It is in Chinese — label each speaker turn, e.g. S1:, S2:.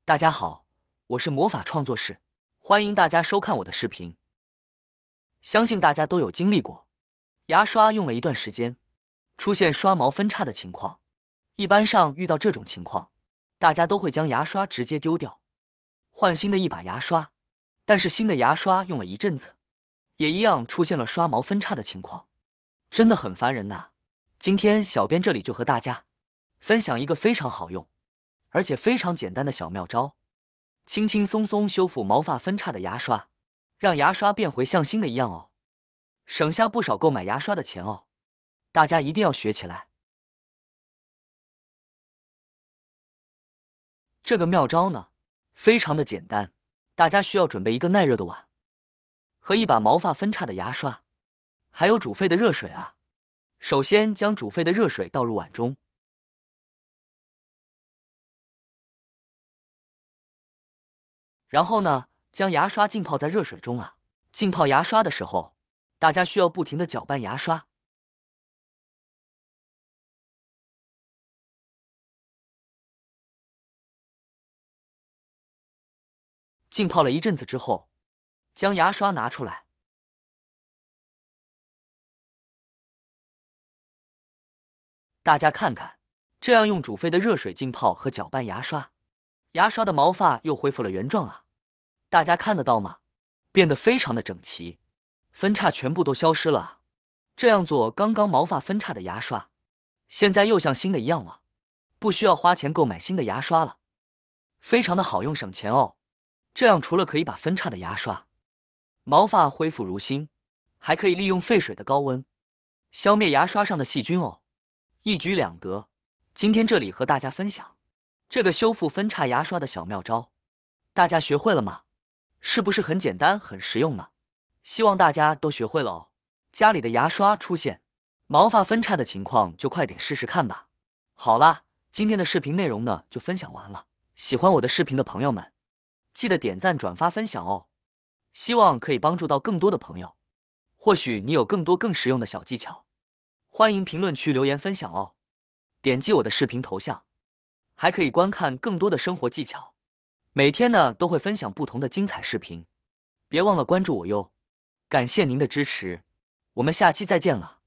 S1: 大家好，我是魔法创作室，欢迎大家收看我的视频。相信大家都有经历过，牙刷用了一段时间，出现刷毛分叉的情况。一般上遇到这种情况，大家都会将牙刷直接丢掉，换新的一把牙刷。但是新的牙刷用了一阵子，也一样出现了刷毛分叉的情况，真的很烦人呐。今天小编这里就和大家分享一个非常好用，而且非常简单的小妙招，轻轻松松修复毛发分叉的牙刷，让牙刷变回像新的一样哦，省下不少购买牙刷的钱哦。大家一定要学起来。这个妙招呢，非常的简单，大家需要准备一个耐热的碗和一把毛发分叉的牙刷，还有煮沸的热水啊。首先将煮沸的热水倒入碗中，然后呢，将牙刷浸泡在热水中啊。浸泡牙刷的时候，大家需要不停的搅拌牙刷。浸泡了一阵子之后，将牙刷拿出来，大家看看，这样用煮沸的热水浸泡和搅拌牙刷，牙刷的毛发又恢复了原状啊。大家看得到吗？变得非常的整齐，分叉全部都消失了啊。这样做刚刚毛发分叉的牙刷，现在又像新的一样了，不需要花钱购买新的牙刷了，非常的好用省钱哦。这样除了可以把分叉的牙刷毛发恢复如新，还可以利用沸水的高温消灭牙刷上的细菌哦，一举两得。今天这里和大家分享这个修复分叉牙刷的小妙招，大家学会了吗？是不是很简单很实用呢？希望大家都学会了哦。家里的牙刷出现毛发分叉的情况，就快点试试看吧。好啦，今天的视频内容呢就分享完了。喜欢我的视频的朋友们，记得点赞、转发、分享哦。希望可以帮助到更多的朋友。或许你有更多更实用的小技巧，欢迎评论区留言分享哦。点击我的视频头像，还可以观看更多的生活技巧。每天呢都会分享不同的精彩视频，别忘了关注我哟。感谢您的支持，我们下期再见了。